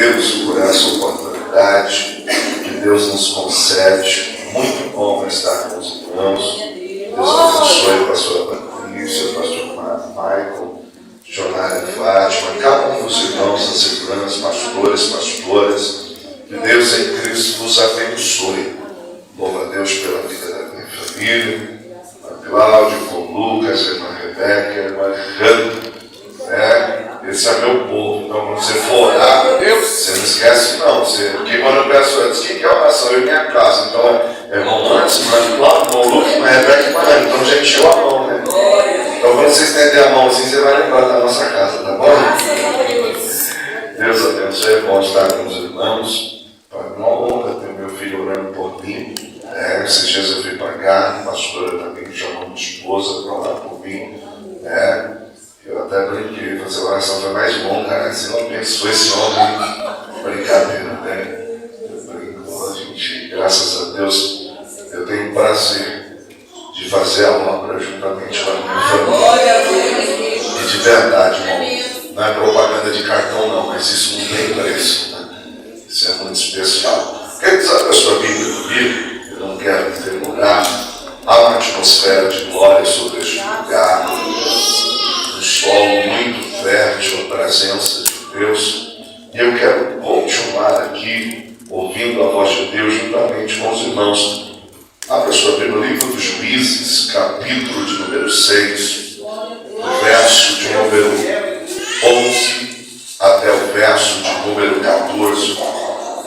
Deus por essa oportunidade que Deus nos concede. Muito bom estar com os irmãos. Deus abençoe a pastora Patrícia, o pastor Michael, Jornada Fátima, cada um dos irmãos, as irmãs, pastores, pastoras. Que Deus em Cristo nos abençoe. Louvo a Deus pela vida da minha família, a Cláudia, com o Lucas, a irmã Rebeca, a irmã Randa. Esse é meu povo. Então, quando você for orar, você não esquece, não. Porque quando eu peço antes, quem quer oração? Eu e minha casa. Então, irmão antes, irmã Cláudia, irmão Lucas, irmã Rebeca e irmã Randa. Então, já encheu a mão, né? Então, quando você estender a mão assim, você vai lembrar da nossa casa, tá bom? Deus abençoe. É bom estar com os irmãos. Para uma honra ter meu filho orando por mim. Esses dias eu fui pagar, a pastora também chamou minha esposa para orar por mim. Eu até brinquei, fazer a oração foi mais longa, né? Você não pensou esse homem, brincadeira, né? Eu brinco, a gente, graças a Deus, eu tenho o prazer de fazer a obra juntamente com a minha família. E de verdade, irmão, não é propaganda de cartão não, mas isso não tem preço, né? Isso é muito especial. Quer dizer, a sua Bíblia comigo? Eu não quero demorar. Há uma atmosfera de glória sobre este lugar. Um sol muito fértil, a presença de Deus. E eu quero continuar aqui, ouvindo a voz de Deus, juntamente com os irmãos. Abra sua Bíblia no livro dos Juízes, capítulo de número 6, verso de número 11 até o verso de número 14.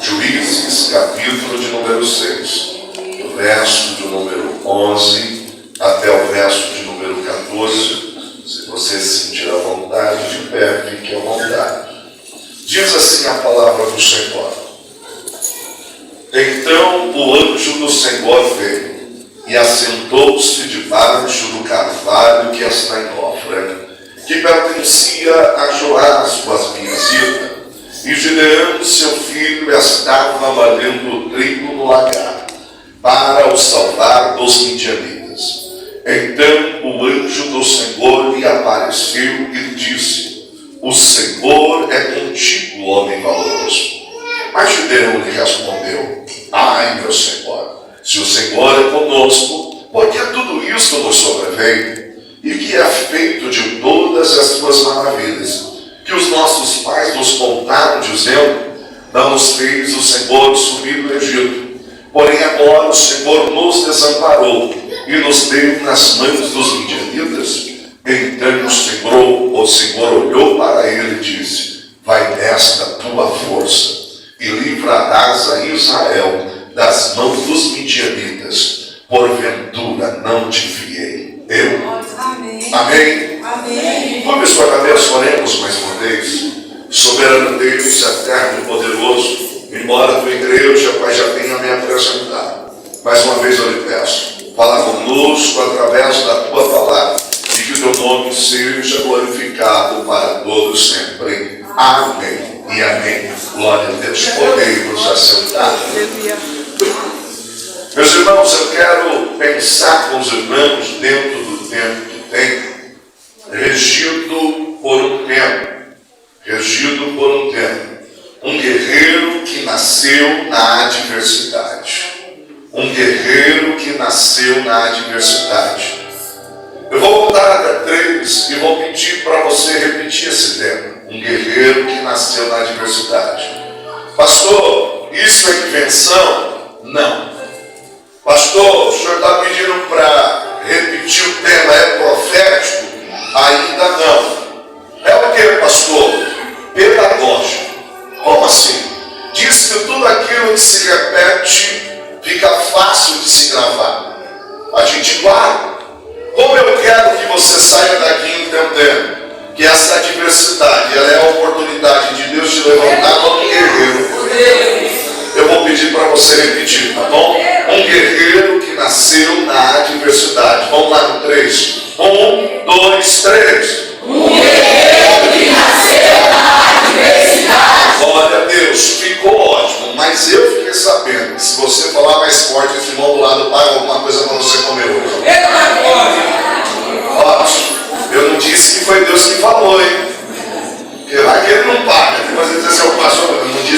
Juízes, capítulo de número 6, do verso de número 11 até o verso de número 14. Se você se sentir à vontade, de pé, fique à vontade. Diz assim a palavra do Senhor. Então o anjo do Senhor veio e assentou-se debaixo do carvalho que está em Ofra, que pertencia a Joás, o asbizita, e Gideão, seu filho, estava malhando o trigo no lagar, para o salvar dos midianitas. Então o anjo do Senhor lhe apareceu e lhe disse: o Senhor é contigo, homem valoroso. Mas Gideão lhe respondeu: ai, meu Senhor, se o Senhor é conosco, por que tudo isto nos sobreveio? E que é feito de todas as suas maravilhas, que os nossos pais nos contaram, dizendo: não nos fez o Senhor subir do Egito. Porém agora o Senhor nos desamparou e nos deu nas mãos dos midianitas. Então o Senhor olhou para ele e disse: vai nesta tua força e livrarás a Israel das mãos dos midianitas. Porventura não te enviei eu? Amém. Amém. Amém. Como sua cabeça, oremos mais uma vez. Soberano Deus, eterno e poderoso, embora a tua igreja, Pai, já tenha me apresentado, mais uma vez eu lhe peço, fala conosco através da tua palavra, e que o teu nome seja glorificado para todos sempre. Amém e amém. Glória a Deus. Podemos assentar. Meus irmãos, eu quero pensar com os irmãos dentro do tempo que tem, regido por um tempo. Um guerreiro que nasceu na adversidade. Um guerreiro que nasceu na adversidade. Eu vou contar até 3 e vou pedir para você repetir esse tema. Um guerreiro que nasceu na adversidade. Pastor, isso é invenção? Não. Pastor, o senhor está pedindo para repetir o tema, é profético? Ainda não. É o que, pastor? Pedagógico. Como assim? Diz que tudo aquilo que se repete fica fácil de se gravar. A gente guarda. Como eu quero que você saia daqui entendendo que essa adversidade, ela é a oportunidade de Deus te levantar como um guerreiro. Eu vou pedir para você repetir, tá bom? Um guerreiro que nasceu na adversidade. Vamos lá no 3. 1, 2, 3. Um guerreiro que nasceu na adversidade. Glória a Deus, ficou ótimo, mas eu fiquei sabendo que se você falar mais forte, esse irmão do lado paga alguma coisa para você comer hoje. Ótimo, eu não disse que foi Deus que falou, hein? Porque vai que ele não paga, depois ele diz assim, pastor, eu não disse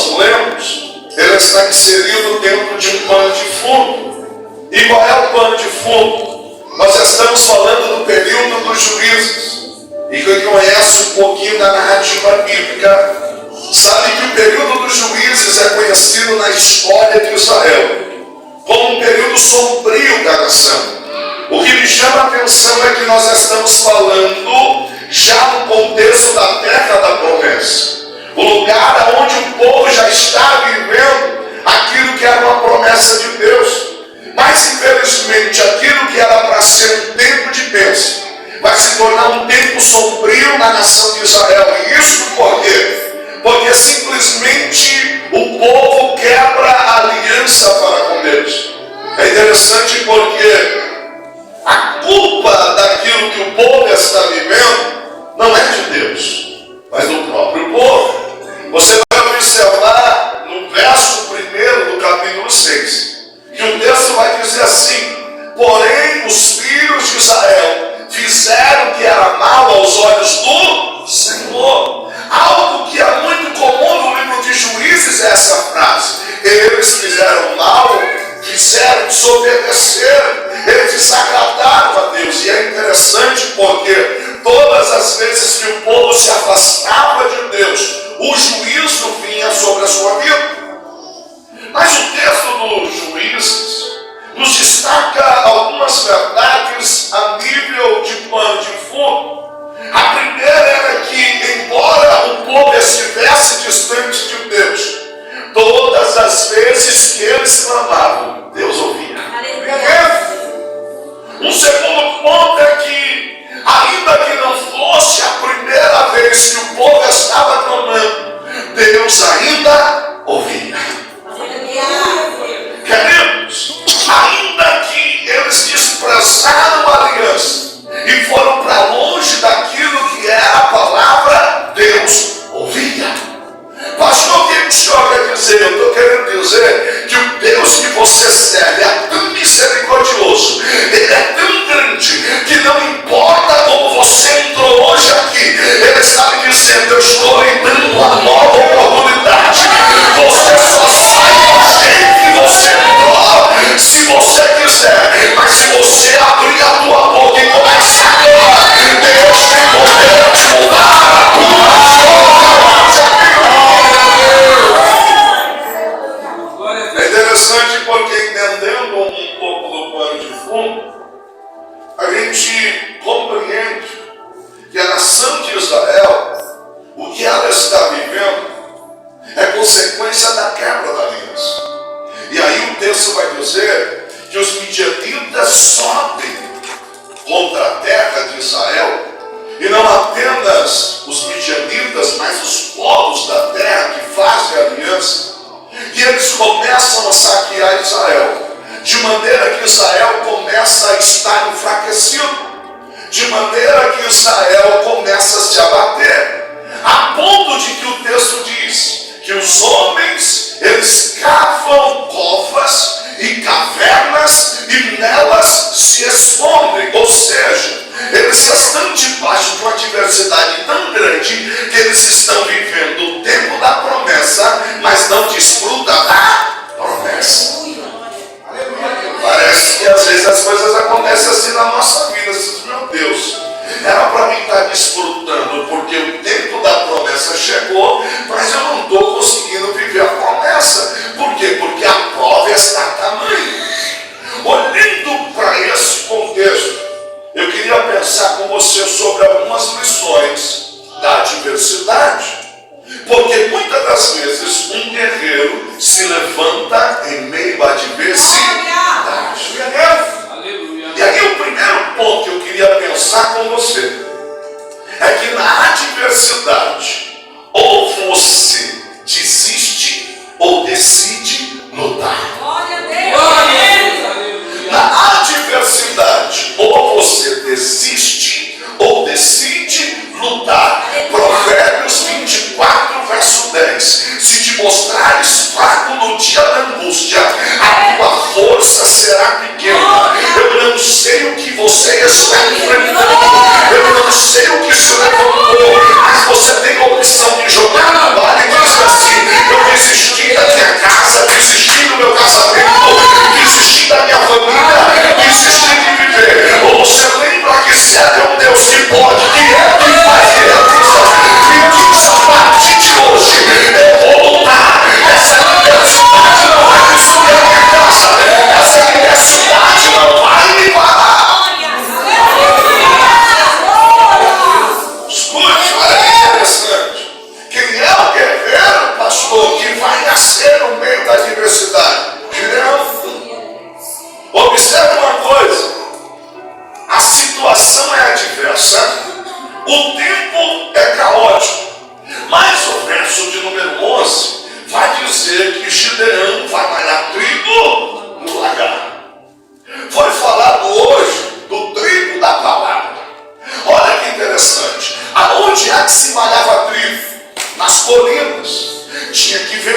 nós lemos, ele está inserido dentro de um pano de fundo. E qual é o pano de fundo? Nós estamos falando do período dos juízes. E quem conhece um pouquinho da narrativa bíblica, sabe que o período dos juízes é conhecido na história de Israel como um período sombrio da nação. O que me chama a atenção é que nós estamos falando já no contexto da terra da promessa. O lugar onde o povo já está vivendo aquilo que era uma promessa de Deus. Mas infelizmente aquilo que era para ser um tempo de bênção vai se tornar um tempo sombrio na nação de Israel. E isso por quê? Porque simplesmente o povo quebra a aliança para com Deus. É interessante porque a culpa daquilo que o povo está vivendo não é de Deus, mas do próprio povo. Você vai observar no verso 1 do capítulo 6, que o texto vai dizer assim: porém os filhos de Israel fizeram o que era mal aos olhos do Senhor. Algo que é muito comum no livro de Juízes é essa frase: eles fizeram mal, fizeram, desobedeceram, eles desagradaram a Deus. E é interessante porque todas as vezes que o povo se afastava de Deus, o juízo vinha sobre a sua vida. Mas o texto dos Juízes nos destaca algumas verdades a nível de pano de fundo. A primeira era que, embora o povo estivesse distante de Deus, todas as vezes que eles clamavam, Deus ouvia. Um segundo ponto é que, ainda que não fosse a primeira vez que o povo estava clamando, Deus ainda ouvia. Queridos, ainda que eles desprezaram a aliança e foram para longe daquilo que era a palavra, Deus ouvia. Pastor, o que o senhor quer dizer? Eu estou querendo dizer que o Deus que você serve é tão misericordioso, Ele é tão grande, que não importa como você entrou hoje aqui, Ele está me dizendo: eu estou lhe dando uma nova oportunidade. Você só sai do jeito que você entrou, se você quiser. Mas se você abrir a tua boca e começar a orar, Deus tem poder de mudar a tua história. É interessante porque, entendendo um pouco do pano de fundo, a gente compreende que a nação de Israel, o que ela está vivendo, é consequência da quebra da aliança. E aí o texto vai dizer que os midianitas sobem contra a terra de Israel, e não apenas os midianitas, mas os povos da terra que fazem aliança. E eles começam a saquear Israel, de maneira que Israel começa a estar enfraquecido, de maneira que Israel começa a se abater, a ponto de que o texto diz que os homens, eles cavam covas e cavernas e nelas se escondem. Ou seja, eles estão debaixo de uma adversidade tão grande que eles estão vivendo o tempo da promessa, mas não desfrutam da promessa. Parece que às vezes as coisas acontecem assim na nossa vida. Meu Deus, era para mim estar desfrutando porque o tempo da promessa chegou, mas eu não estou conseguindo viver a promessa. Por quê? Porque a prova está tamanha. Olhando para esse contexto, eu queria pensar com você sobre algumas lições da adversidade. Porque muitas das vezes um guerreiro se levanta em meio à adversidade. E aí o primeiro ponto que eu queria pensar com você é que na adversidade, ou você desiste ou decide lutar. Na adversidade, ou você desiste ou decide lutar. Provérbios 24, verso 10. Se te mostrares fraco no dia da angústia, a tua força será pequena. Eu não sei o que você está enfrentando, eu não sei o que se levantou, mas você tem a opção de jogar no vale e dizer assim: eu desisti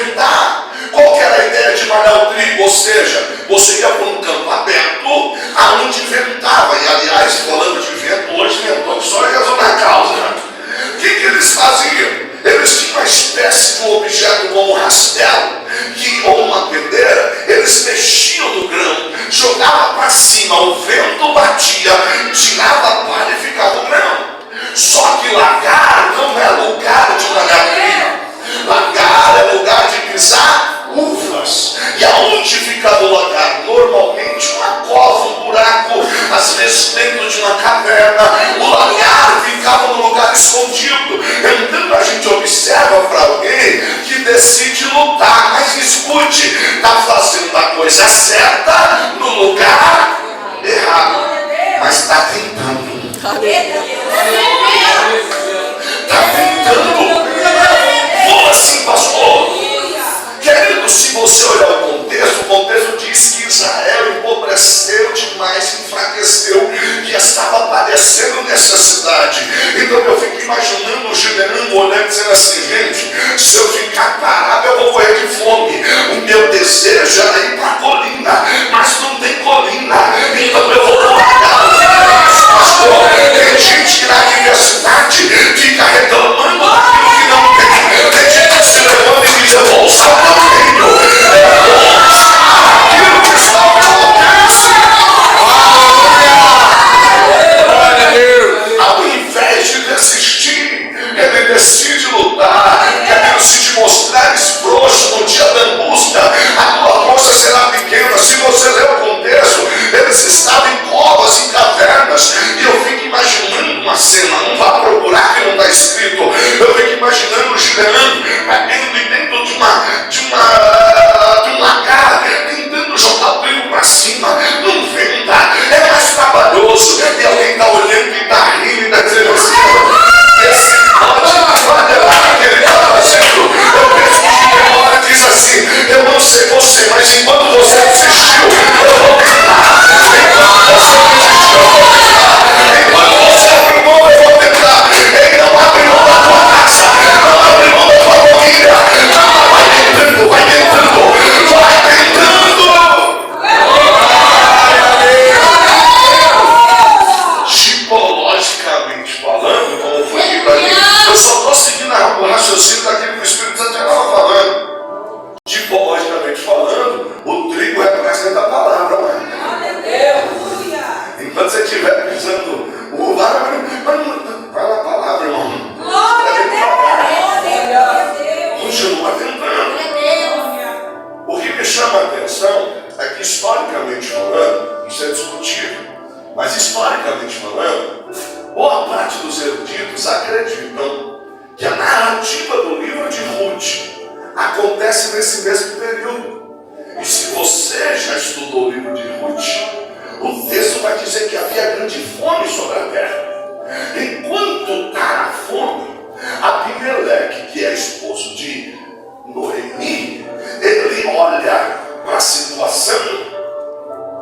inventar. Qual que era a ideia de malhar o trigo? Ou seja, você ia para um campo aberto, aonde ventava. E aliás, falando de vento, hoje ventou que só resolve a causa. O que eles faziam? Eles tinham uma espécie de um objeto como um rastelo, ou uma pedeira, eles mexiam no grão, jogavam para cima, o vento batia, tirava a palha e ficava o grão. Só que lagar não é lugar de malhar trigo. Lagar é lugar de pisar uvas. E aonde ficava o lagar? Normalmente uma cova, um buraco, às vezes dentro de uma caverna. O lagar ficava no lugar escondido. Então a gente observa para alguém que decide lutar, mas escute, está fazendo a coisa certa no lugar errado, mas está tentando. Está tentando. Como assim, pastor? Querido, se você olhar o contexto diz que Israel empobreceu demais, enfraqueceu e estava padecendo necessidade. Então eu fico imaginando o Gideão olhando e dizendo assim: gente, se eu ficar parado eu vou morrer de fome. O meu desejo era ir para a colina, mas não tem colina, então eu vou largar. Pastor, tem gente que na universidade fica reclamando daquilo que não tem. Tem gente que se levanta e diz: eu vou usar o meu reino, eu vou usar aquilo que está ao meu alcance. Ao invés de desistir, ele decide lutar. Querendo se te mostrar esfrouxo no dia da angústia, a tua força será pequena. Se você ler o contexto, eles estavam em covas, em cavernas, e eu fico imaginando uma cena. Não vá procurar que não está escrito. Eu fico imaginando o Gideão indo dentro de um lagar, tentando jogar o trigo para cima. Não venda, é mais trabalhoso. E alguém está olhando e está rindo e está dizendo assim: esse olha lá que ele está fazendo. Eu penso que o Gideão diz assim: eu não sei você, mas enquanto você desistiu, eu vou tentar. Enquanto você desistiu, eu vou tentar. Enquanto você abriu mão, eu vou tentar. Ele não abre mão da tua casa, não abre mão da tua família. Não, vai tentando, vai tentando, vai tentando. Tipologicamente falando, como foi aqui para mim, eu só estou seguindo o raciocínio daquilo que o Espírito Santo já estava falando. Tipologicamente falando, o trigo representa a palavra, mano. Enquanto você estiver pisando uva, vai na palavra, irmão. Continua tentando. O que me chama a atenção é que, historicamente falando, isso é discutível, mas historicamente falando, boa parte dos eruditos acreditam que a narrativa do livro de Ruth acontece nesse mesmo período. E se você já estudou o livro de Ruth, o texto vai dizer que havia grande fome sobre a terra. Enquanto está na fome, Abimeleque, que é esposo de Noemi, ele olha para a situação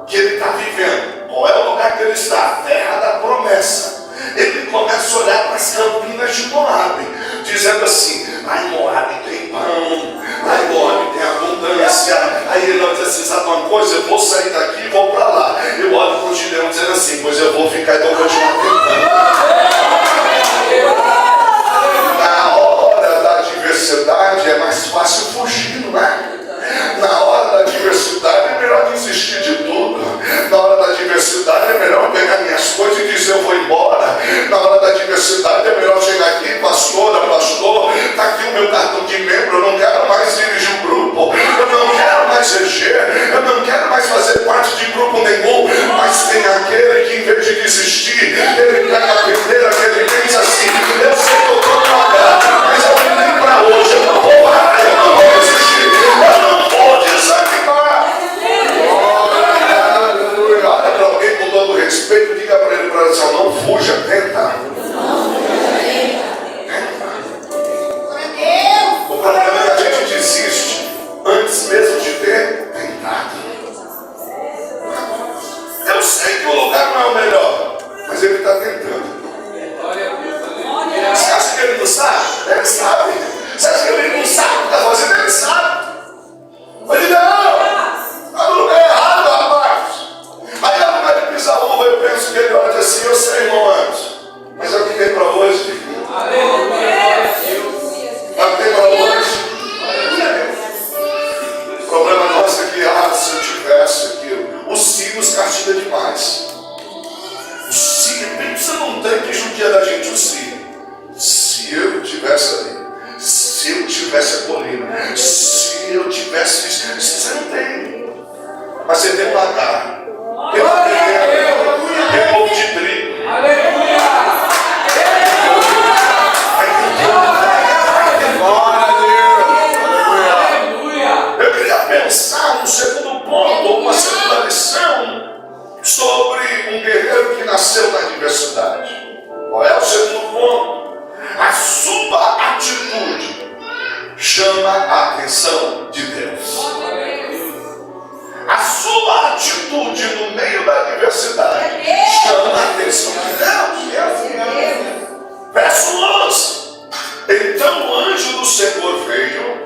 que ele está vivendo. Qual é o lugar que ele está? A terra da promessa. Ele começa a olhar para as campinas de Moabe, dizendo assim: lá em Moabe tem pão, lá em Moabe tem abundância. Aí ele vai dizer assim: sabe uma coisa? Eu vou sair daqui e vou para lá. Eu olho para o Gideão dizendo assim: pois eu vou ficar, então eu vou continuar tentando. Na hora da adversidade é mais fácil fugir, não é? Na hora da adversidade é melhor desistir de tudo. Na hora da adversidade é melhor pegar minhas coisas e dizer: eu vou embora. Na hora da adversidade é melhor chegar aqui: pastora, pastor, está aqui o meu cartão de membro, eu não quero mais dirigir um grupo, eu não quero mais reger, eu não quero mais fazer parte chama a atenção de Deus. A sua atitude no meio da adversidade chama a atenção de Deus. Verso 11. Então o anjo do Senhor veio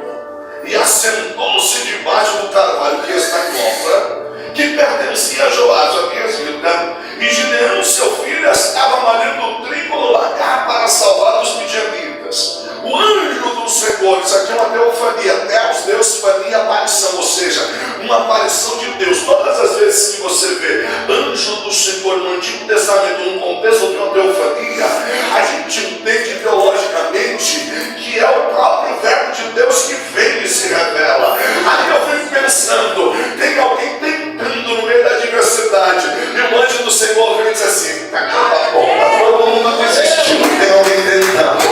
e assentou-se debaixo do carvalho que está em Ofra, que pertencia a Joás, a Biezida, e Gideão, seu filho, estava malhando o trigo no lagar para salvar os midianitas. O anjo do Senhor, isso aqui é uma teofania, até os deuses fania aparição, ou seja, uma aparição de Deus. Todas as vezes que você vê anjo do Senhor no Antigo Testamento, num contexto de uma teofania, a gente entende teologicamente que é o próprio verbo de Deus que vem e se revela. Aí eu fico pensando, tem alguém tentando no meio da adversidade, e o anjo do Senhor vem e diz assim: tá todo mundo desistindo, tem alguém tentando.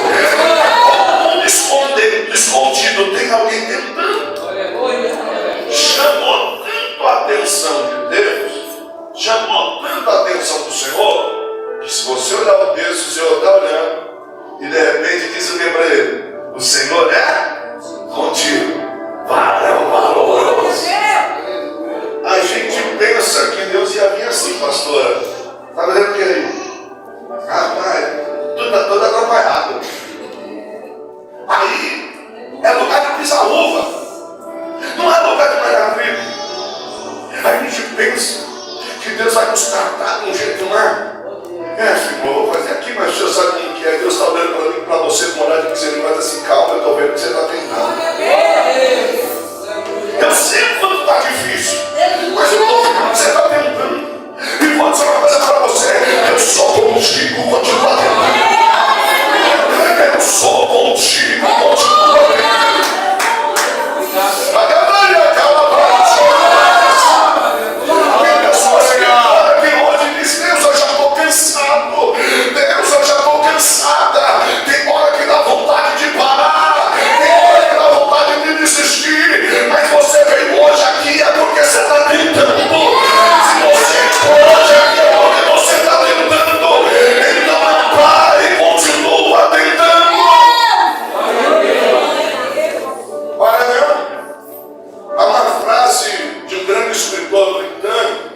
Escondido, tem alguém tentando. Chamou tanto a atenção de Deus, chamou tanto a atenção do Senhor, que se você olhar o texto, o Senhor está olhando, e de repente diz o que para ele: o Senhor é contigo, varão valoroso. A gente pensa que Deus ia vir assim, pastora. Está vendo o que aí? Rapaz, tudo está todo atrapalhado. Aí é lugar de pisar uva, não é lugar de malhar trigo. Aí a gente pensa que Deus vai nos tratar de um jeito lá. Senhor, vou fazer aqui, mas o Senhor sabe como que é. Deus está olhando para mim, para você, com olhar de misericórdia, assim: calma, eu estou vendo que você está tentando. Eu sei quando está difícil, mas eu estou vendo que você está tentando. E vou dizer uma coisa para você: eu sou contigo, continua tentando. Eu sou contigo, continua tentando. Tem pessoas que falam que hoje diz: Deus, eu já estou cansado. Deus, eu já estou cansada. Tem hora que dá vontade de parar. Tem hora que dá vontade de desistir. Mas você veio hoje aqui é porque você está tentando. Se você pode aqui é porque você está tentando. Então não pare, continua tentando. Para não. Há uma frase de um grande escritor britânico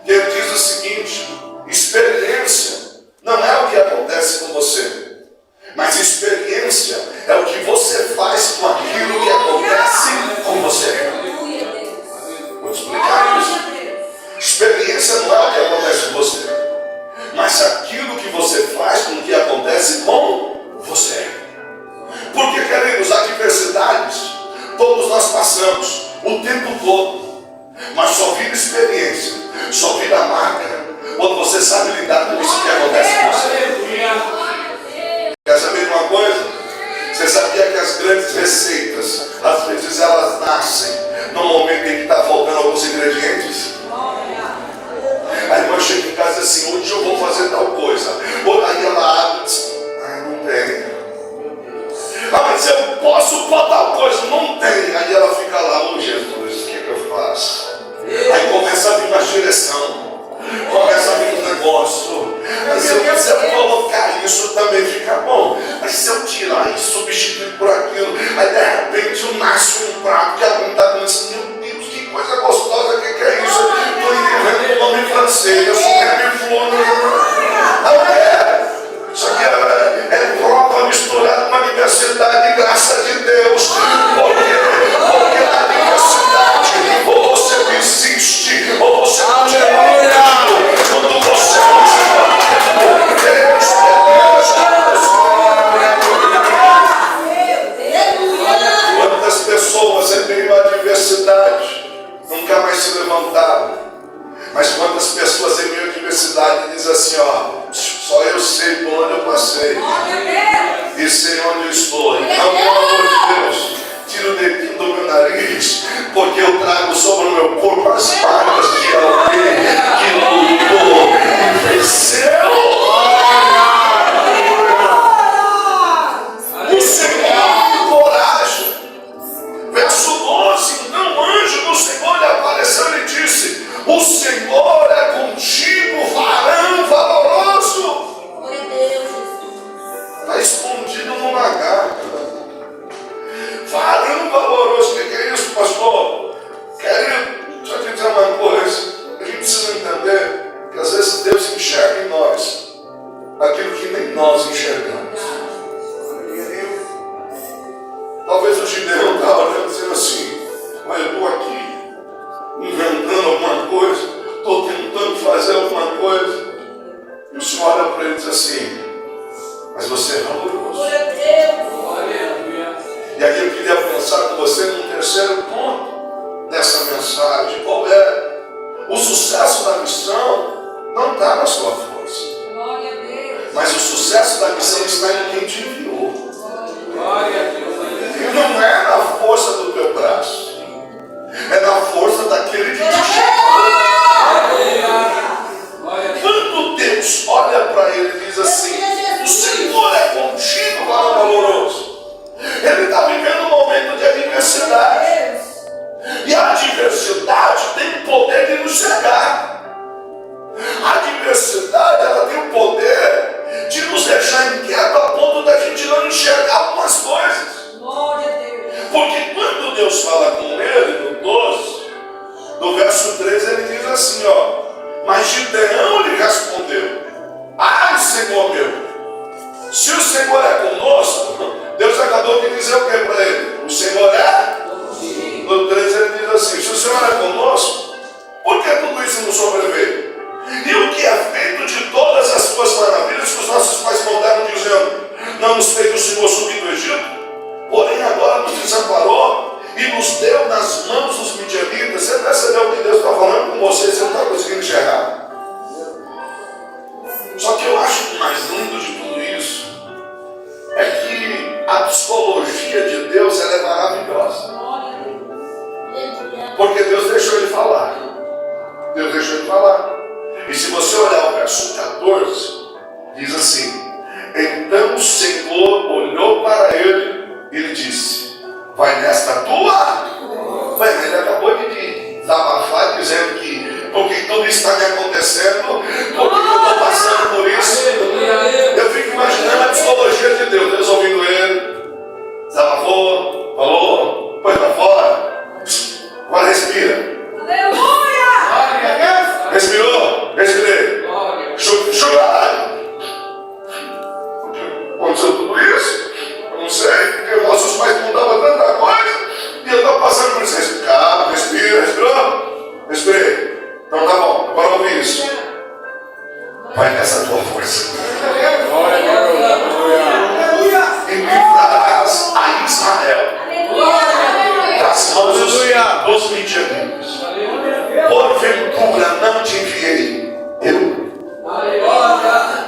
que ele diz o seguinte: experiência não é o que acontece com você, mas experiência é o que você faz com aquilo que acontece com você. Vou explicar isso. Experiência não é o que acontece com você, mas aquilo que você faz com o que acontece com você. Porque, queridos, adversidades todos nós passamos o tempo todo, mas só vira experiência, só vira marca quando você sabe lidar com isso que acontece com você. Quer saber de uma coisa? Você sabia que as grandes receitas, às vezes elas nascem no momento em que está faltando alguns ingredientes? A irmã chega em casa assim: hoje eu vou fazer tal coisa. Aí ela abre e diz: não tem. Mas eu posso botar tal coisa, não tem. Aí ela fica lá: oh Jesus, o que eu faço? Aí começa a vir uma direção, começa a vir um negócio. Mas se eu quiser colocar isso também fica bom. Mas se eu tirar e substituir por aquilo, aí de repente nasce um prato que alguém está dizendo assim: meu Deus, que coisa gostosa, que é isso? Estou entendendo o nome francês, eu sou não é. Isso aqui é prova misturada com a diversidade e graça de Deus. Porque na diversidade, ou você desiste, ou você continua tentando. Quando você continua tentando, quantas pessoas em meio à adversidade nunca mais se levantaram? Mas quantas pessoas em meio à adversidade dizem assim: só eu sei por onde eu passei e sei onde eu estou. Então, pelo amor de Deus, tira o dedinho do meu nariz, porque eu trago sobre o meu corpo as marcas de alguém que lutou e venceu. O Senhor tem coragem. Verso 12: então o anjo do Senhor lhe apareceu e disse: o Senhor é contigo, varão valoroso. Está escondido no lagar. para ele e diz assim: mas você é valoroso. Glória a Deus. E aqui eu queria pensar com você num terceiro ponto dessa mensagem. Qual é? O sucesso da missão não está na sua força. Glória a Deus. Mas o sucesso da missão está em quem te enviou. Glória a Deus. E não é na força do teu braço. É na força daquele que te chamou. Quando Deus olha para ele e diz assim: o Senhor é contigo, varão valoroso. Ele está vivendo um momento de adversidade. E a adversidade tem o poder de nos cegar. A adversidade, ela tem o poder de nos deixar inquietos a ponto da gente não enxergar algumas coisas. Glória a Deus. Porque quando Deus fala com ele, no 12, no verso 13, ele diz assim, ó: mas Gideão lhe respondeu: ai, Senhor meu, se o Senhor é conosco. Deus acabou de dizer o que para ele? O Senhor é? No 13 ele diz assim: se o Senhor é conosco, por que tudo isso nos sobreveio? E o que é feito de todas as suas maravilhas que os nossos pais contaram, dizendo: não nos fez o Senhor subir do Egito? Porém agora nos desamparou e nos deu nas mãos dos midianitas. Você percebeu que Deus está falando com você e você não está conseguindo enxergar? Só que eu acho que o mais lindo de tudo isso é que a psicologia de Deus, ela é maravilhosa. Glória a Deus. Porque Deus deixou ele falar. Deus deixou ele falar. E se você olhar o verso 14, diz assim: então o Senhor olhou para ele e lhe disse: vai nesta tua? Mas ele acabou de desabafar dizendo que porque tudo está me acontecendo, porque eu estou passando por isso. Eu fico imaginando a psicologia de Deus. Deus ouvindo ele, desabafou, falou, põe para fora, agora respira. Aleluia. Respirou, respirei. Chorar. Aconteceu tudo isso? Eu não sei, porque nossos pais contavam tanta coisa e eu estou passando por isso. Calma, respira, respirou? Respirei. Então tá bom, agora ouvi isso. Vai nessa tua força. E livrarás a Israel das mãos dos midianitas. Porventura não te enviei eu.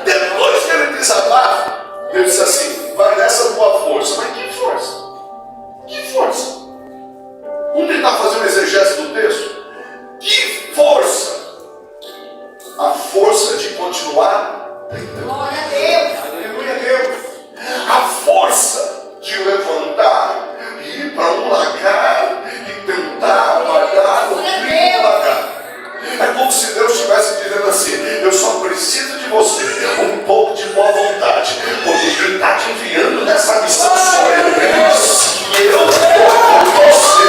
Depois que ele desabafa, ele disse assim: vai nessa tua força. Mas que força? Que força? Vamos tentar fazer um exegese do texto. Que força? A força de continuar tentando. Glória a Deus. Aleluia a Deus. A força de levantar e ir para um lagar e tentar guardar o frio do lagar. É como se Deus estivesse dizendo assim: eu só preciso de você, um pouco de boa vontade, porque quem está te enviando nessa missão sou eu. Ele disse que eu estou com você.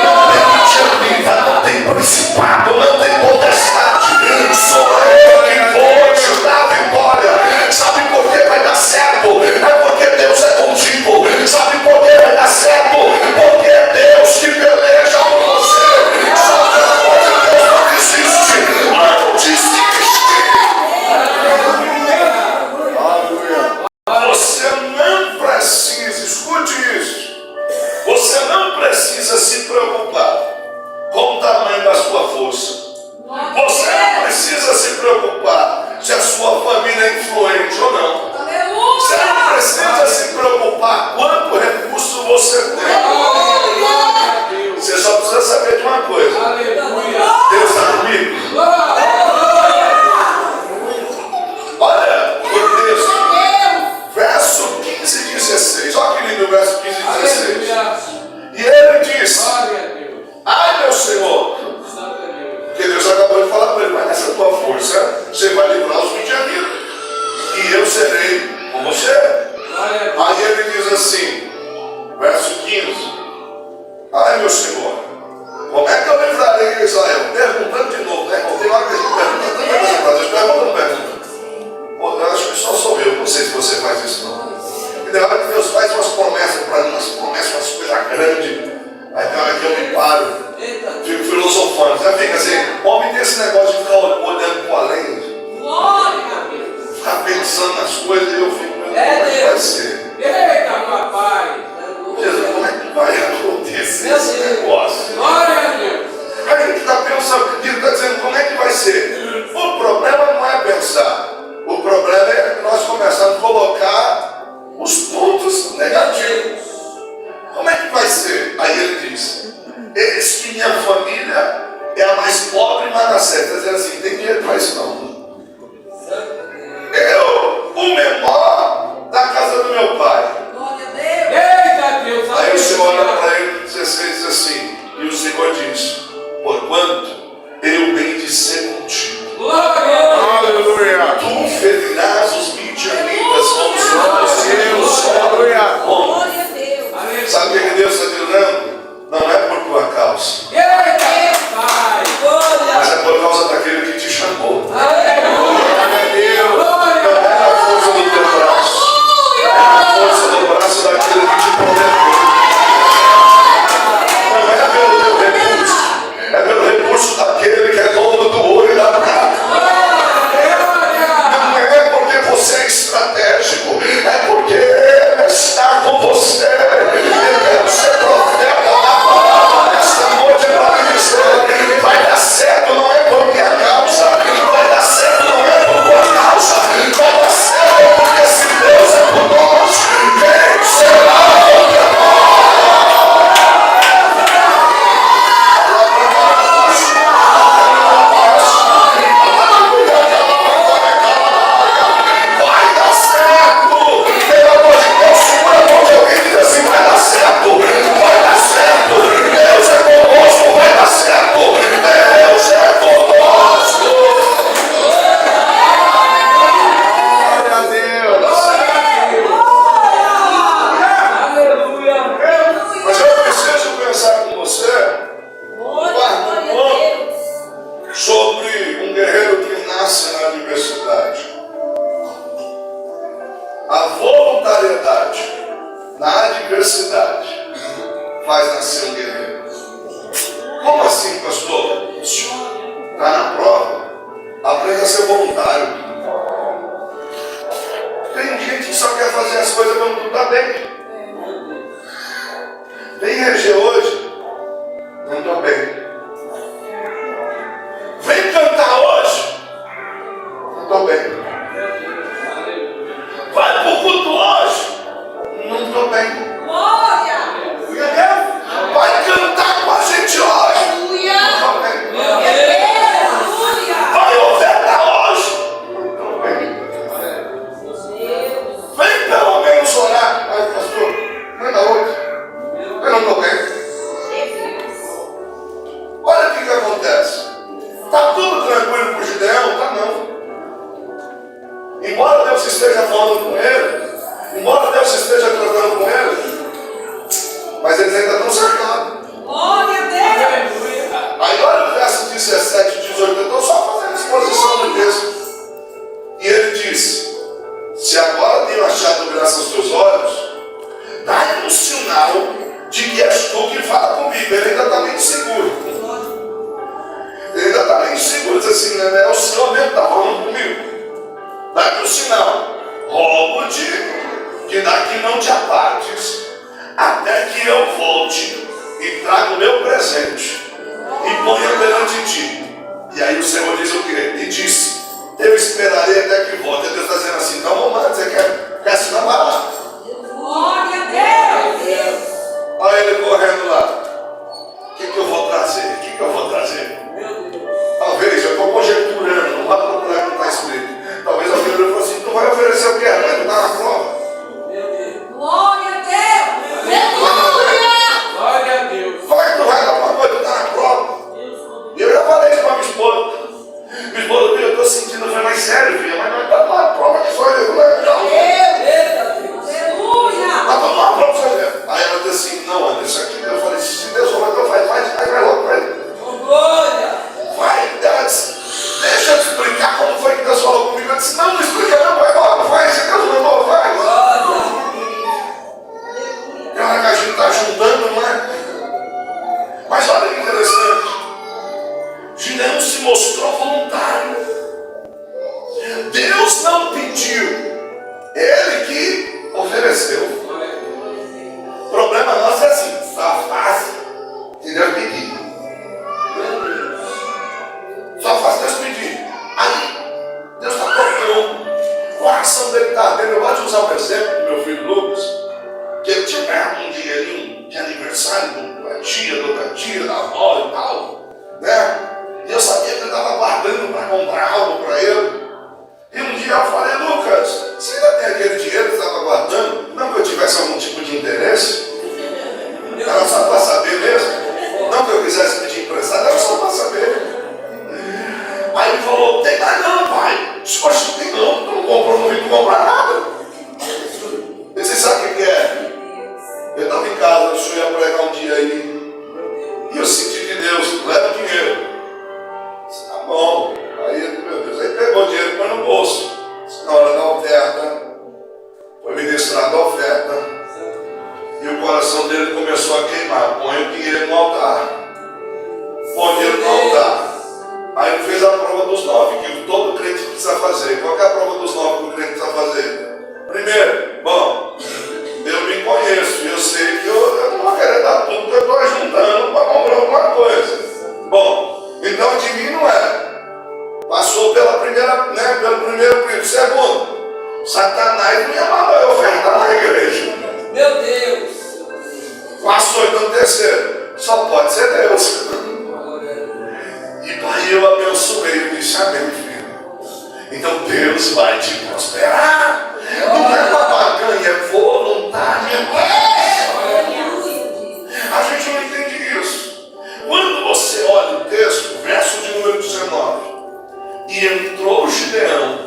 Não tem midianita, não tem principado, não tem potestade. Sou eu que vou te dar vitória. Sabe por que vai dar certo? É porque Deus é contigo. Sabe por que vai dar certo? Porque é Deus que peleja por você. Só que a voz de Deus não desiste. Não desiste. Você não precisa, escute isso. Você não precisa se preocupar com o tamanho da sua força. Você não precisa se preocupar se a sua família é influente ou não. Você não precisa se preocupar quanto recurso você tem. Você só precisa saber de uma coisa: Deus está comigo. Olha o texto, verso 15 e 16. Olha que lindo o verso 15 e 16. E ele disse: ai, meu Senhor, porque Deus acabou de falar para ele: mas nessa tua força você vai livrar os midianitas e eu serei com você. Aí ele diz assim, verso 15: ai, meu Senhor, como é que eu livrarei Israel? Perguntando de novo, né? Tem hora que a gente pergunta tanta coisa para Deus, pergunta. Pô, eu acho que só sou eu, não sei se você faz isso não. E tem hora que Deus faz umas promessas para mim, umas coisas grandes. Aí tem hora que eu me paro, fico filosofando. Você fica assim, homem tem esse negócio de ficar olhando para o além. Ficar pensando nas coisas e eu fico, como é que vai ser? Eita, papai! Jesus, como é que vai acontecer esse negócio? Glória a Deus! A gente está pensando, Deus está dizendo, como é que vai ser? O problema não é pensar. O problema é que nós começamos a colocar os pontos negativos. Como é que vai ser? Aí ele diz, eis que minha família é a mais pobre em Manassés. Está dizendo assim, tem dinheiro para isso não. Eu, o menor da casa do meu pai. Glória a Deus. Eita, Deus! Aí o Senhor olha para ele no 16 e diz assim, e o Senhor diz, porquanto eu bendizer contigo, Glória a Deus! Aleluia. tu ferirás os midianitas com os olhos teus. Aleluia. Glória a Deus. Aleluia! Sabe o que Deus está dizendo? Não é por tua causa, Eita, pai! mas é por causa daquele que te chamou. Aleluia! Glória Não a é a força do teu braço, é a força do braço daquele que te prometeu. Não é pelo teu recurso, é pelo recurso daquele que é dono do ouro e da prata. Não é porque você é estratégico, é porque Ele está com você. Ele quer ser profeta da palavra nesta noite para lhe dizer: vai dar certo, não é por minha causa, vai dar certo, não é por tua causa, vai dar certo porque se Deus é por nós, quem será contra nós? Vai dar certo! Pelo amor de Deus, segura a mão de alguém e diz assim: vai dar certo! Vai dar certo! Deus é conosco, vai dar certo! Deus é conosco! Glória a Deus. Aleluia! Mas eu preciso pensar com você Glória a Deus. sobre um guerreiro que nasce na adversidade. A voluntariedade na adversidade faz nascer um guerreiro. Como assim, pastor? Está na prova? Aprenda a ser voluntário. Tem gente que só quer fazer as coisas quando tudo está bem. Vem reger hoje? Não estou bem. Vem cantar hoje? Não estou bem. Vai pro culto hoje? Não estou bem. Glória. Vai cantar com a gente hoje? Aleluia. Não estou bem. Aleluia. Vai ofertar hoje? Não estou bem. Vem pelo menos orar. Ai, pastor, manda hoje. Eu não estou bem. Olha o que acontece. Está tudo tranquilo para o Gideão? Tá não. Embora Deus esteja falando com ele, embora Deus esteja tratando com ele, mas eles ainda estão cercados. Glória a Deus. Aí olha o verso 17 e 18, eu estou só fazendo exposição do texto. E ele disse: se agora tenho achado graça aos teus olhos, dá-lhe um sinal de que és tu que fala comigo. Ele ainda está meio inseguro. Ele ainda está meio inseguro, diz assim, né? É o Senhor mesmo que está falando comigo. Dá-lhe um sinal. Rogo-te que daqui não te apartes, até que eu volte e traga o meu presente e ponha perante ti. E aí o Senhor diz o quê? E disse: eu esperarei até que volte. Deus está dizendo assim: então vamos lá, você quer assinar barato? Glória a Deus. Olha ele correndo lá. O que eu vou trazer? O que eu vou trazer? Talvez, eu estou conjecturando, não vá procurar o que está escrito. Talvez alguém falou assim: tu vai oferecer o quê? Vai tu está na prova? Glória a Deus. Aleluia. Glória a Deus! Vai, tu vai dar uma coisa, tu está na prova. E eu já falei isso para minha esposa. Minha esposa, eu estou sentindo, eu falei, mas sério, filha, mas não está na prova da tia, da avó e tal, né? E eu sabia que ele estava guardando para comprar algo para ele. E um dia eu falei, Lucas, você ainda tem aquele dinheiro que você estava guardando? Não que eu tivesse algum tipo de interesse. Era só para saber mesmo. Não que eu quisesse pedir emprestado, era só para saber. Aí ele falou, tem mais não, pai. Poxa, não tem não, tu não comprou, não vim comprar nada. E você sabe o que é? Eu estava em casa, o senhor ia pregar um dia aí. E eu senti de Deus, leva o dinheiro. Eu disse, tá bom. Aí, meu Deus, aí pegou o dinheiro e põe no bolso. Na hora da oferta, foi ministrada a oferta. E o coração dele começou a queimar. Põe o dinheiro no altar. Põe o dinheiro no altar. Aí ele fez a prova dos 9, que todo crente precisa fazer. Qual é a prova dos 9 que o crente precisa fazer? Primeiro, bom, eu me conheço, eu sei que eu não vou querer dar tudo que eu estou juntando para comprar alguma coisa. Bom, então de mim não é. Passou pela primeira, né, pelo primeiro período. Segundo, Satanás não ia mandar eu ofertar na igreja. Meu Deus. Passou então terceiro. Só pode ser Deus. E aí eu abençoei, eu disse, amém, filho. Então Deus vai te prosperar. Não é uma barganha, é voluntária. A gente não entende isso. Quando você olha o texto, verso de número 19. E entrou o Gideão,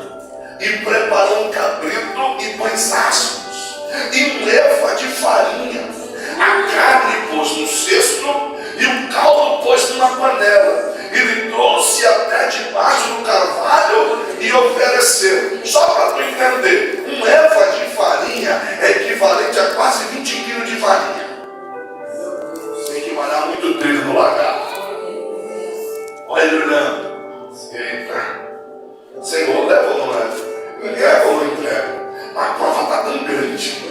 e preparou um cabrito e pães asmos, e um efa de farinha. A carne pôs no cesto, e o caldo pôs numa panela. Ele trouxe até debaixo do carvalho e ofereceu. Só para tu entender, um efa de farinha é equivalente a quase 20 quilos de farinha. Tem que malhar muito trigo no lagarto. Olha ele olhando. Eita. Senhor, leva ou não leva? Leva ou não entrega? A prova está tão grande.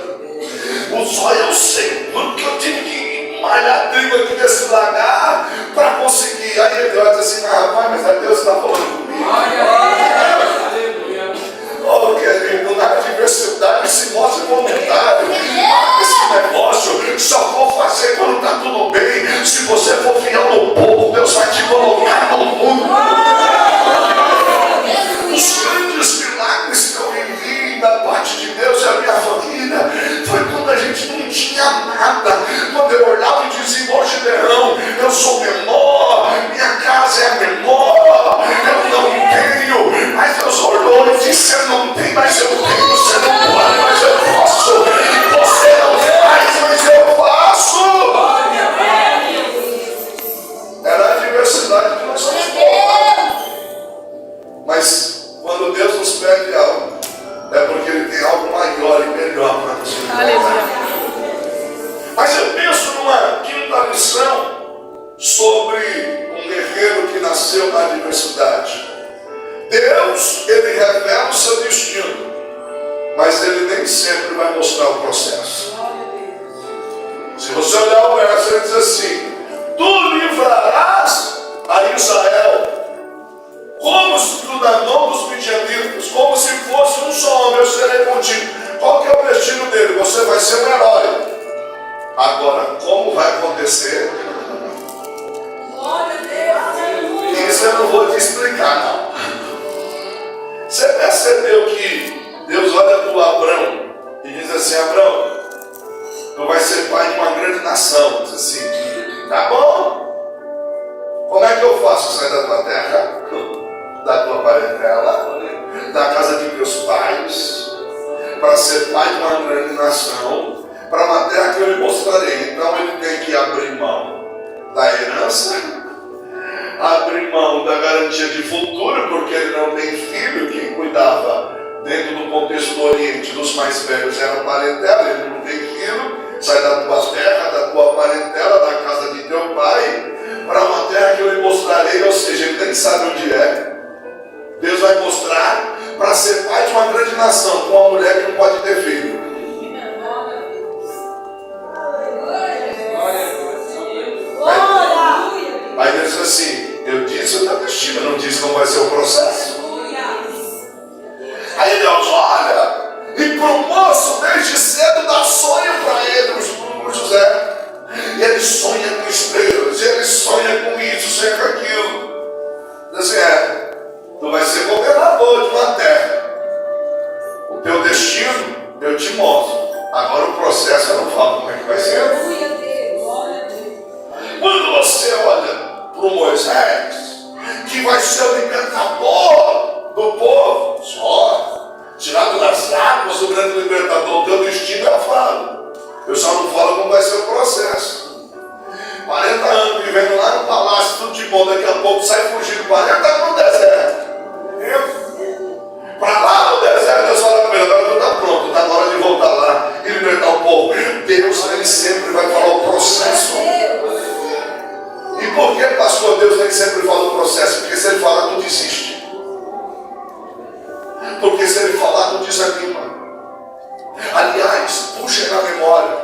Só eu sei quanto que eu tive que malhar trigo aqui nesse lagar para conseguir. Aí ele olha assim, rapaz, mas é Deus que está falando comigo. Oh, querido, na adversidade se mostra voluntário. Esse negócio só vou fazer quando está tudo bem. Se você for fiel no pouco, Deus vai te colocar no mundo. Os grandes milagres que eu vivi da parte de Deus e a minha família foi quando a gente não tinha nada. Quando eu olhava e dizia, ô Gideão, eu sou menor, minha casa é menor, eu não tenho. Mas Deus olhou e disse, você não tem, mas eu tenho. Você não pode, mas eu posso. Você não faz, mas eu faço. Era a adversidade que nós somos colocados. Mas quando Deus nos pede algo, é porque Ele tem algo maior e melhor para nos entregar. Mas eu penso numa quinta lição sobre um guerreiro que nasceu na adversidade. Deus, Ele revela o seu destino, mas Ele nem sempre vai mostrar o processo. Se você olhar o verso, ele diz assim, tu livrarás a Israel como se tu da mão dos midianitas, como se fosse um só homem, eu serei contigo. Qual que é o destino dele? Você vai ser um herói. Agora, como vai acontecer? Glória a Deus. Isso eu não vou te explicar, não. Você percebeu que Deus olha para o Abrão e diz assim, Abrão, tu vais ser pai de uma grande nação. Diz assim, tá bom. Como é que eu faço? Sair da tua terra, da tua parentela, da casa de meus pais, para ser pai de uma grande nação, para uma terra que eu lhe mostrarei. Então ele tem que abrir mão da herança, abrir mão da garantia de futuro, porque ele não tem filho. Quem cuidava dentro do contexto do Oriente dos mais velhos era a parentela. Ele não tem filho, sai da tua terra, da tua parentela, da casa de teu pai, para uma terra que eu lhe mostrarei. Ou seja, ele nem sabe onde é. Deus vai mostrar para ser pai de uma grande nação, com uma mulher que não pode ter filho. Aí Deus diz assim, eu disse o teu destino, não disse como vai ser o processo. Aí Deus olha e para o moço desde cedo dá sonho para ele, o José. E ele sonha com estrelas, e Moisés, que vai ser o libertador do povo. Só, tirado das águas, o grande libertador, o teu destino eu falo. Eu só não falo como vai ser o processo. 40 anos vivendo lá no palácio, tudo de bom, daqui a pouco sai fugindo, 40 anos no deserto. Para lá no deserto, Deus fala para ele, agora tu está pronto, está na hora de voltar lá e libertar o povo. Deus, ele sempre vai falar o processo. E por que, pastor, Deus nem sempre fala o processo? Porque se ele falar, tu desiste. Porque se ele falar, tu desanima. Aliás, puxa na memória.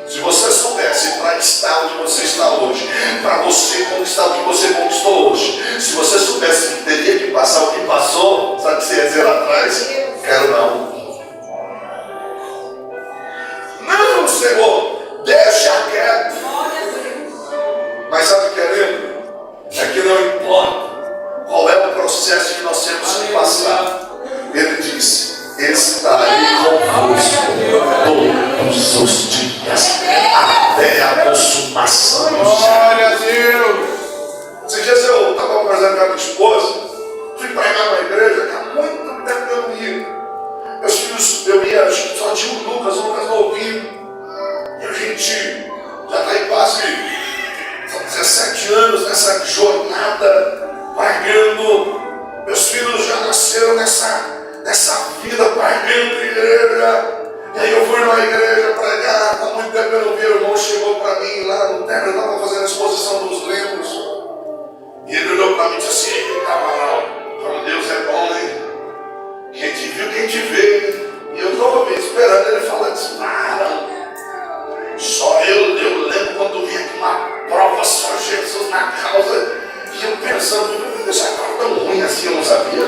Se você soubesse para estar onde você está hoje, para você conquistar o que você conquistou hoje, se você soubesse que teria que passar o que passou, sabe o que você ia dizer lá atrás? Quero não. Não, Senhor, deixa quieto. Mas sabe o que é lindo? É que não importa qual é o processo que nós temos que passar. Ele disse: estarei convosco todos os dias, até a consumação dos dias. Glória a Deus. Esses dias eu estava conversando com a minha esposa, fui pregar na igreja, que há muito tempo eu não ia. Meus filhos, eu ia, acho que só tinha o Lucas novinho. E a gente já está em quase 17 anos nessa jornada, pregando. Meus filhos já nasceram nessa vida pregando igreja. E aí eu fui na igreja pregar, há muito tempo eu não vi, o irmão chegou para mim lá no terra, eu estava fazendo a exposição dos livros. E ele olhou para mim e disse assim: camarão, falou, Deus é bom, hein? Quem te viu, quem te vê. E eu estou esperando ele falar assim: só eu lembro quando vi aqui uma prova, só Jesus na causa. E eu pensando, deixa a cara tão ruim assim, eu não sabia.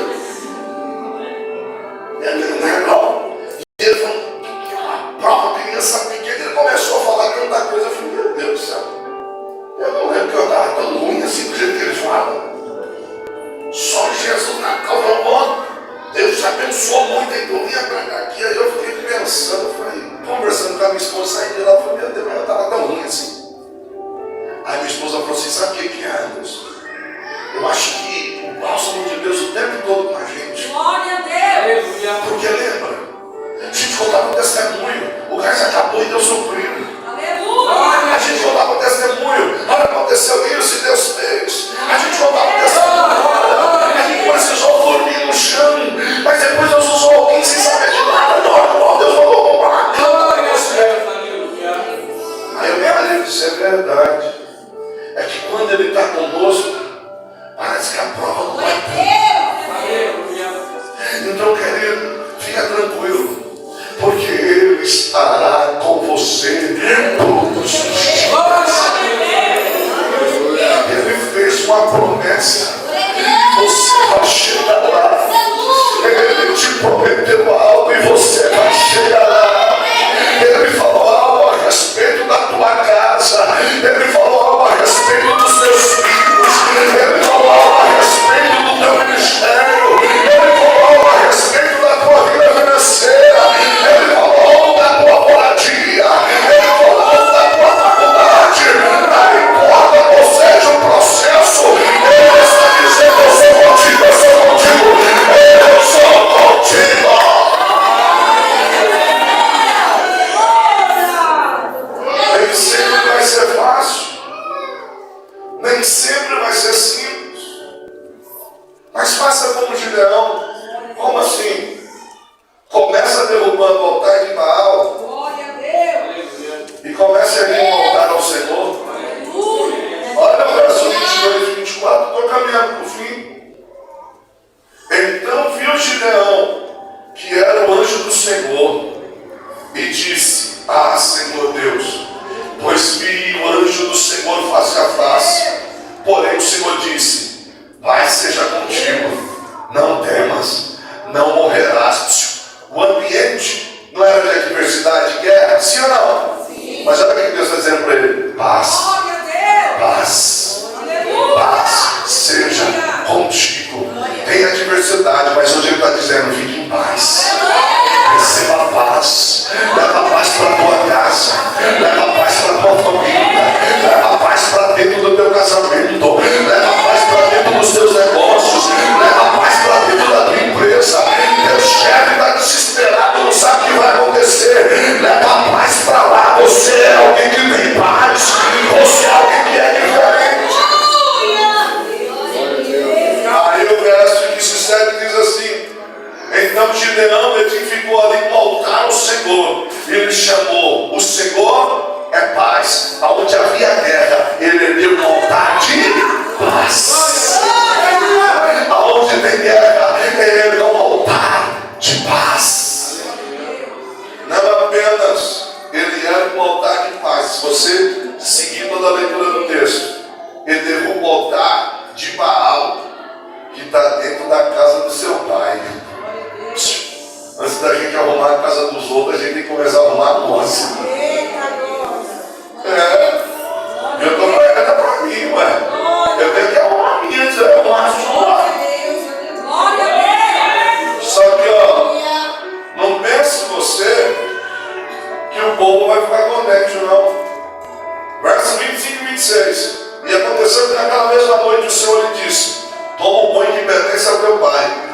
E ele não é não. E ele falou, que é uma prova, criança pequena. Ele começou a falar tanta coisa. Eu falei, meu Deus do céu. Eu não lembro que eu estava tão ruim assim do jeito que ele fala. Só Jesus na causa, ó. Deus te abençoou muito, aí tu vinha pra cá aqui. Aí eu fiquei pensando, conversando com a minha esposa, saindo de lá, eu falei, meu Deus, mas eu estava tão ruim assim. Aí minha esposa falou assim: sabe o que é, Anderson? Eu acho que o bálsamo de Deus o tempo todo com a gente. Glória a Deus. Porque lembra, a gente contava o testemunho, o gás acabou e Deus supriu. Aleluia. A gente contava o testemunho, olha, aconteceu isso e Deus fez. A gente contava o testemunho, a gente precisou dormir no chão, mas depois Deus usou alguém sem saber de nada. Deus falou, vamos lá. Aí eu me falei, isso é verdade. É que quando Ele está conosco, parece que a prova não vai ter. Então, querido, fica tranquilo, porque Ele estará com você todos os dias. Ele fez uma promessa: você vai chegar lá. Ele te prometeu algo e você vai chegar lá. Ele falou algo a respeito da tua casa. Ele falou algo a respeito dos teus filhos. Ele falou algo a respeito do teu ministério. Ele falou algo a respeito da tua vida financeira. Ele falou algo da tua moradia.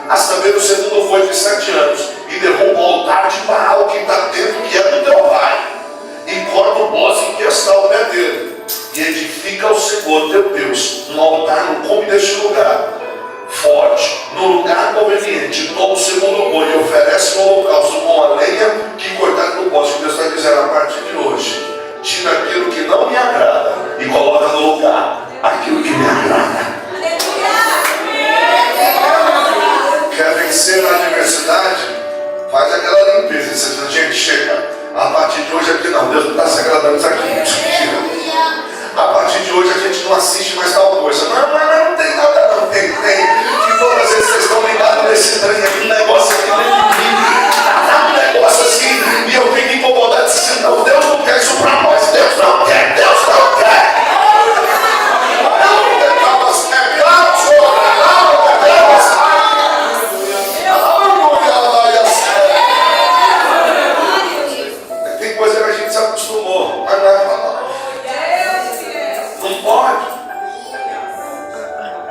Mas também o segundo foi de 7 anos e derruba o altar de Baal que está dentro, que é do teu pai, e corta o bode em que está o pé dele, e edifica ao Senhor teu Deus um altar no cume deste lugar, forte, no lugar conveniente. Toma o segundo boi e oferece um holocausto com a lenha que cortar do bode. Que Deus está dizendo a partir de hoje: tira aquilo que não me agrada e coloca no lugar aquilo que me agrada. Quer vencer na adversidade? Faz aquela limpeza. Você diz: gente, chega. A partir de hoje aqui não. Deus não está se agradando isso aqui. Tira. A partir de hoje a gente não assiste mais tal coisa. Não tem nada não. Tem. Que todas as vezes vocês estão ligados nesse trem aqui, um negócio aqui dentro de mim. Tá um negócio assim. E eu fico incomodado dizendo: não, Deus não quer isso para nós. Deus não quer. Deus não quer. Tem coisa que a gente se acostumou. Mas não pode.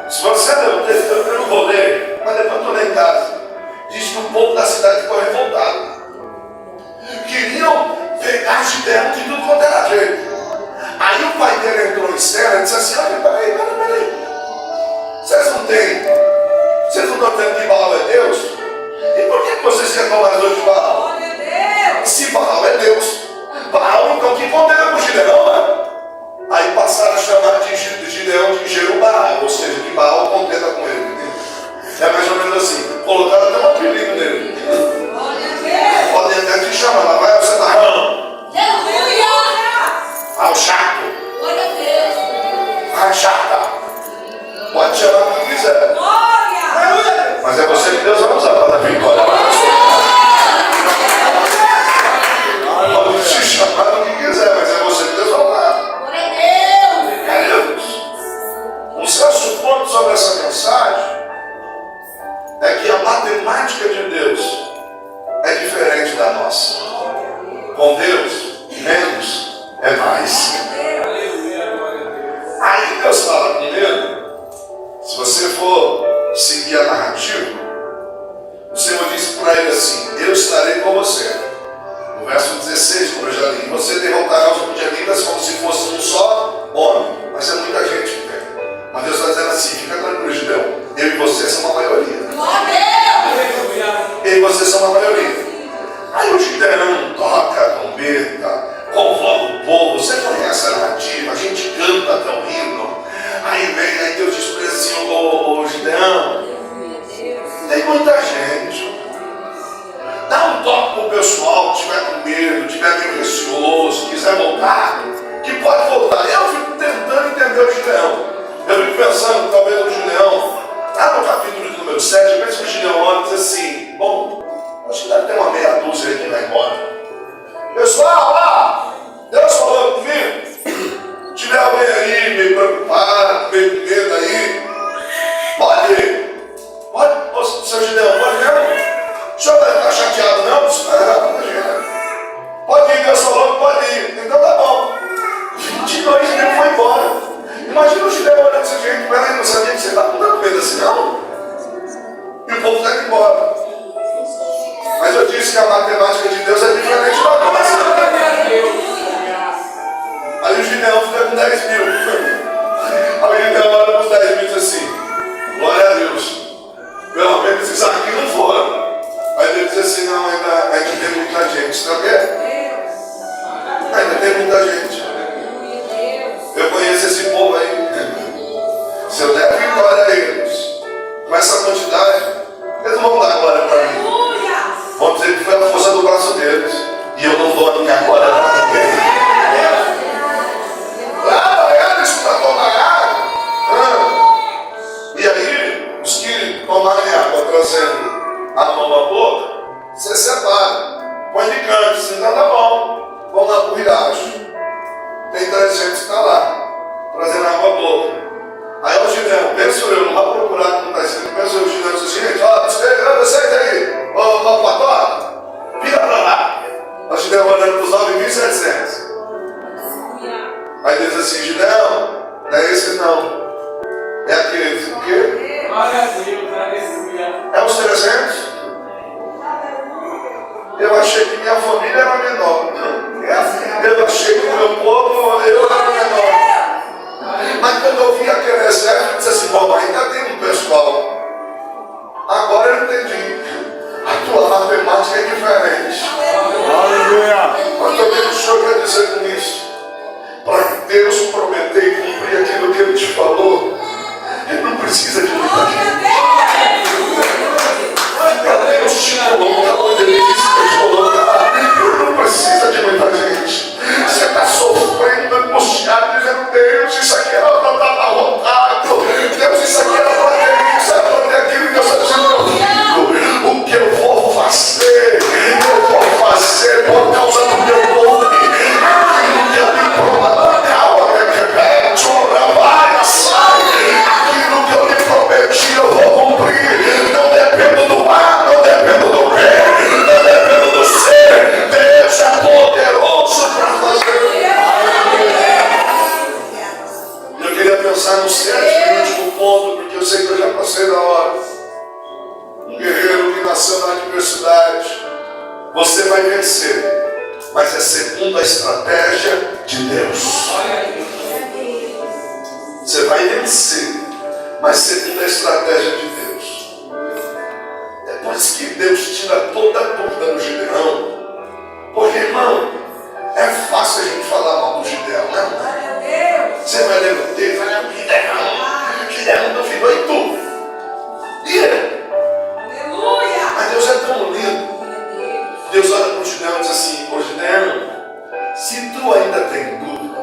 Se você eu não vou ler, mas depois eu estou lá em casa. Diz que o povo da cidade ficou revoltado. Queriam pegar Gideão de tudo quanto era jeito. Aí o pai dele entrou em cena e disse assim: olha, peraí. Vocês não estão dizendo que Baal é Deus? E por que vocês querem tomar as dores de Baal? Se Baal é Deus, Baal então que condena com Gideão, né? Aí passaram a chamar de Gideão de Jerubbaal, ou seja, que Baal contenda com ele. É mais ou menos assim. Colocaram até um apelido nele. Podem até te chamar, lá vai você tá rão. Ao chato. A chata. Pode chamar o que quiser. Mas é você que Deus vai usar para dar vitória. Pode te chamar do que quiser, mas é você que Deus vai usar. É Deus. Um certo ponto sobre essa mensagem é que a matemática de Deus é diferente da nossa. Com Deus, menos é mais. Aí Deus fala primeiro, se você for seguir a narrativa, o Senhor disse para ele assim: eu estarei com você. No verso 16, como eu já li, você derrotará os midianitas como se fosse um só homem. Mas é muita gente que tem. Mas Deus está dizendo assim: fica tranquilo, Gideão, eu e você são uma maioria. Eu e você são uma maioria. Aí o Gideão toca a trombeta, convoca o povo. Você conhece a narrativa, a gente canta até o hino. Aí Deus diz para ele assim: ô Gideão, tem muita gente. Dá um toque pro pessoal que estiver com medo, estiver meio receoso, quiser voltar, que pode voltar. Eu fico tentando entender o Gideão. Eu fico pensando, talvez o Gideão, lá no capítulo de número 7, eu penso que o Gideão olha e diz assim: bom, acho que deve ter uma meia dúzia aí que vai embora. Pessoal, lá, Deus falou comigo. Se tiver alguém aí meio preocupado, meio com medo aí, pode ir. Pode, seu Gideão, pode mesmo? O senhor vai ficar chateado não? Isso não é errado, imagina. Pode ir, Deus falou, pode ir. Então tá bom. 22 mil foi embora. Imagina o Gideão olhando desse jeito: peraí, não sabia que você está com tanto medo assim, não? E o povo está indo embora. Mas eu disse que a matemática de Deus é diferente da nossa. Aí o Gideão fica com 10 mil. Aí o Gideão olha para os 10 quando eu vi aquele exército, eu disse assim, bom, ainda tem um pessoal. Agora eu entendi. A tua matemática é diferente. Aleluia. Mas também o Senhor quer dizer com isso. Para Deus prometer e cumprir aquilo que Ele te falou, Ele não precisa de muita gente. Para Deus te colocar onde Ele disse te colocar, Ele não precisa de muita gente. Você está sofrendo, angustiado, dizendo, Deus, isso aqui era para estar abarrotado. Deus, isso aqui era para ter isso, era para ter aquilo. Deus está dizendo, meu filho, o que eu vou fazer por causa do meu nome. Aquilo que eu me prometi, aquilo que eu lhe prometi, eu vou cumprir. Não dependo do ar, não dependo do pé, não dependo do ser. Deus é poderoso para fazer. Eu queria pensar no sétimo e último ponto, porque eu sei que eu já passei da hora. Um guerreiro que nasceu na adversidade. Você vai vencer, mas é segundo a estratégia de Deus. Você vai vencer, mas segundo a estratégia de Deus. É por isso que Deus tira toda a dúvida no Gideão. Porque, irmão, é fácil a gente falar mal do Gideão, né? Você vai ler o texto, vai ler o Gideão duvidou em tudo. E ele? Mas Deus é tão lindo. Deus olha para o Gideão e diz assim, ô Gideão, se tu ainda tem dúvida,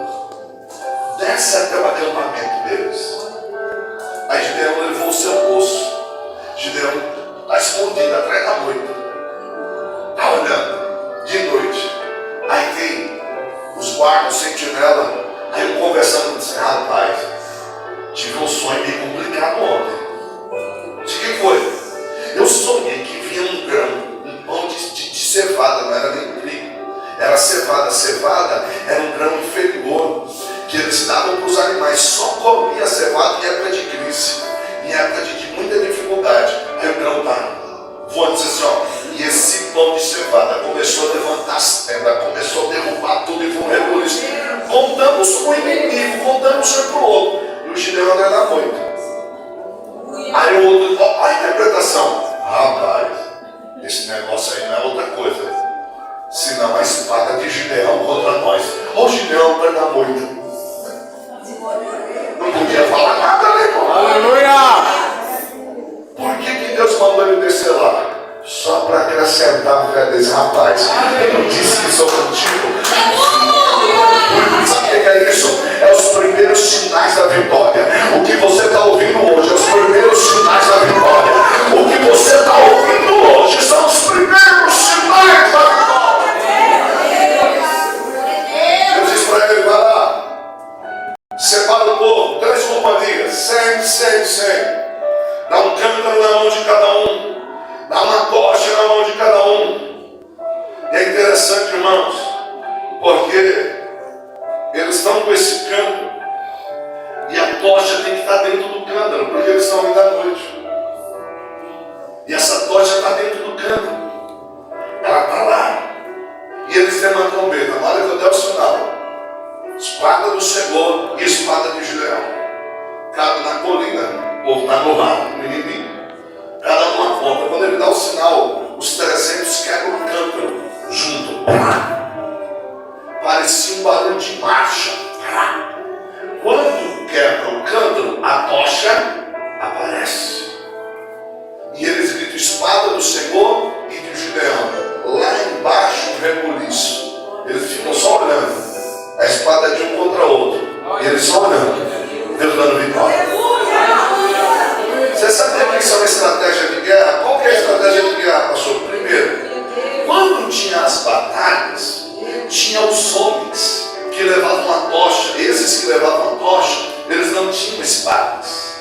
desce até o acampamento deles. Aí Gideão levou o seu moço. Gideão está escondido atrás da moita. Está olhando, de noite. Aí tem os guardas, sentinela. Aí eu conversando, disse, rapaz, tive um sonho meio complicado ontem. Disse, o que foi? Eu sonhei que vinha um grão, um pão de cevada, não era nem trigo, era cevada. Cevada era um grão inferior, que eles davam para os animais, só comia cevada em época de crise, em época de muita dificuldade. Aí o grão está voando assim, ó, e esse pão de cevada começou a levantar as tendas, começou a derrubar tudo e foi um rebuliço. Contamos com o inimigo, contamos um para o outro, e o Gideão era da moita. Aí o outro, olha a interpretação. Rapaz, esse negócio aí não é outra coisa, senão a espada de Gideão contra nós. Ô Gideão, vai dar moita. Não podia falar nada, né, irmão? Aleluia. Por que Deus mandou ele descer lá? Só para acrescentar a fé desse rapaz. Eu não disse que sou contigo. Sabe o que é isso? É os primeiros sinais da vitória. O que você está ouvindo hoje é os primeiros sinais da vitória. O que você está ouvindo hoje são os primeiros sinais da vitória. Eu disse para ele, vai lá, separa o povo, 3 companhias, 100. Dá um cântaro na mão de cada um, dá uma tocha na mão de cada um. E é interessante, irmãos, porque eles estão com esse cântaro e a tocha tem que estar dentro do cântaro, porque eles estão indo à noite. E essa tocha está dentro do cântaro, ela está lá. E eles têm uma trombeta, na hora que eu der o sinal, espada do Senhor e espada de Gideão. Cada na colina, o povo está no lado, no inimigo. Cada uma ponta. Quando ele dá o sinal, os 300 quebram o cântaro junto. Parecia um barulho de marcha. Quando quebra o cântaro, a tocha aparece. E eles gritam, espada do Senhor e de Gideão. Lá embaixo, um rebuliço. Eles ficam só olhando. A espada é de um contra outro. E eles só olhando. Deus dando vitória. Você sabia que isso é uma estratégia de guerra? Qual que é a estratégia de guerra, pastor? Primeiro, quando tinha as batalhas, tinha os homens que levavam a tocha. Esses que levavam a tocha, eles não tinham espadas.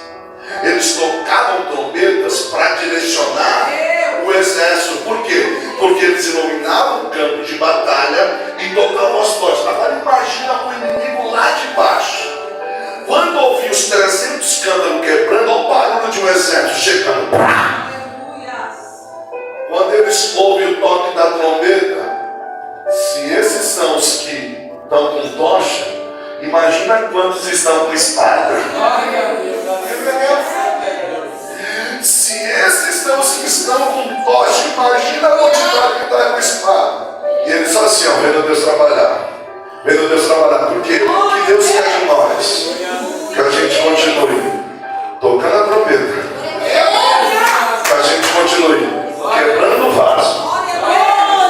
Eles tocavam trombetas para direcionar o exército. Por quê? Porque eles iluminavam o campo de batalha e tocavam as tochas. Agora imagina o inimigo lá de baixo. Quando ouvi os 300 cântaros quebrando, o barulho de um exército chegando. Quando eles ouvem o toque da trombeta, se esses são os que estão com tocha, Imagina quantos estão com espada. Glória a Deus. Se esses que estão com tocha, imagina a quantidade que está com espada. E ele só assim, ó, vendo Deus trabalhar. Vendo Deus trabalhar. Por quê? O que Deus quer de nós? Que a gente continue tocando a trombeta. Que a gente continue quebrando o vaso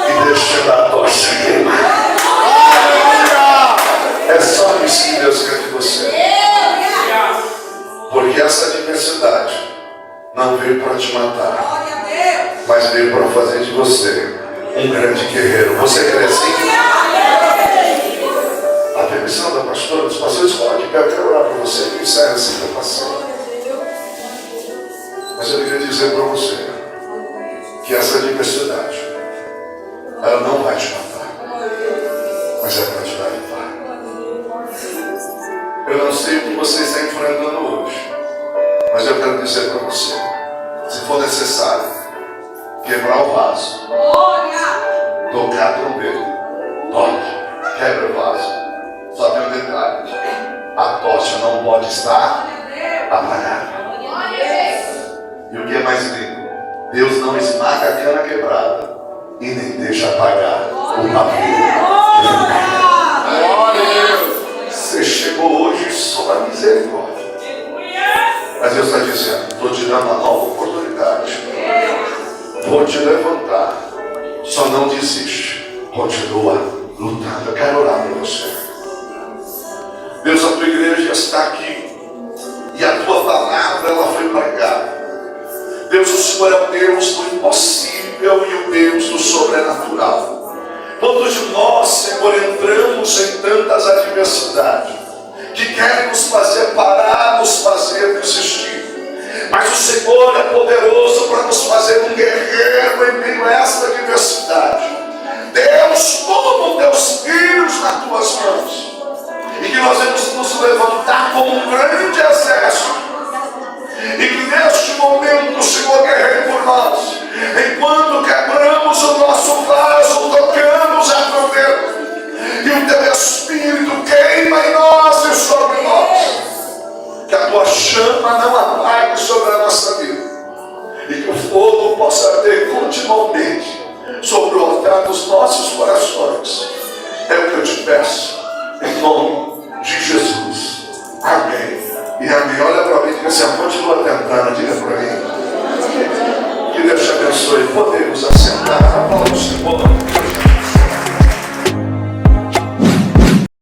e deixando a tocha queimar. É só isso que Deus quer de você. Porque essa adversidade não veio para te matar, mas veio para fazer de você um grande guerreiro. Você crê assim? A permissão da pastora, dos pastores, coloque pé, eu quero orar para você que encerra essa interpretação. Mas eu queria dizer para você que essa adversidade, ela não vai te matar, mas é para te dar vitória. Eu não sei o que você está enfrentando hoje, mas eu quero dizer para você, se for necessário, quebrar o vaso, tocar a trombeta, toque, quebra o vaso. Só tem um detalhe: a tocha não pode estar apagada. E o que é mais lindo? Deus não esmaga a cana quebrada e nem deixa apagar o pavio. Você chegou hoje só a misericórdia. Mas Deus está dizendo: estou te dando uma nova oportunidade. Vou te levantar. Só não desiste. Continua lutando. Eu quero orar para você. Deus, a tua igreja está aqui. E a tua palavra, ela foi pregada. Deus, o Senhor é o Deus do impossível e o Deus do sobrenatural. Todos nós, Senhor, entramos em tantas adversidades que querem nos fazer parar, nos fazer desistir. Mas o Senhor é poderoso para nos fazer um guerreiro em meio a esta adversidade. Deus, toma os teus filhos nas tuas mãos. E que nós vamos nos levantar como um grande exército. E que neste momento o Senhor guerreie por nós. Enquanto quebramos o nosso vaso, tocamos a trombeta. E o teu Espírito queima em nós e sobre nós. Que a tua chama não apague sobre a nossa vida. E que o fogo possa ter continuamente sobre o altar dos nossos corações. É o que eu te peço. Em nome de Jesus. Amém. E amém. Olha para mim e diga assim: continua tentando, diga para mim. Que Deus te abençoe. Podemos assentar. A palavra do Senhor.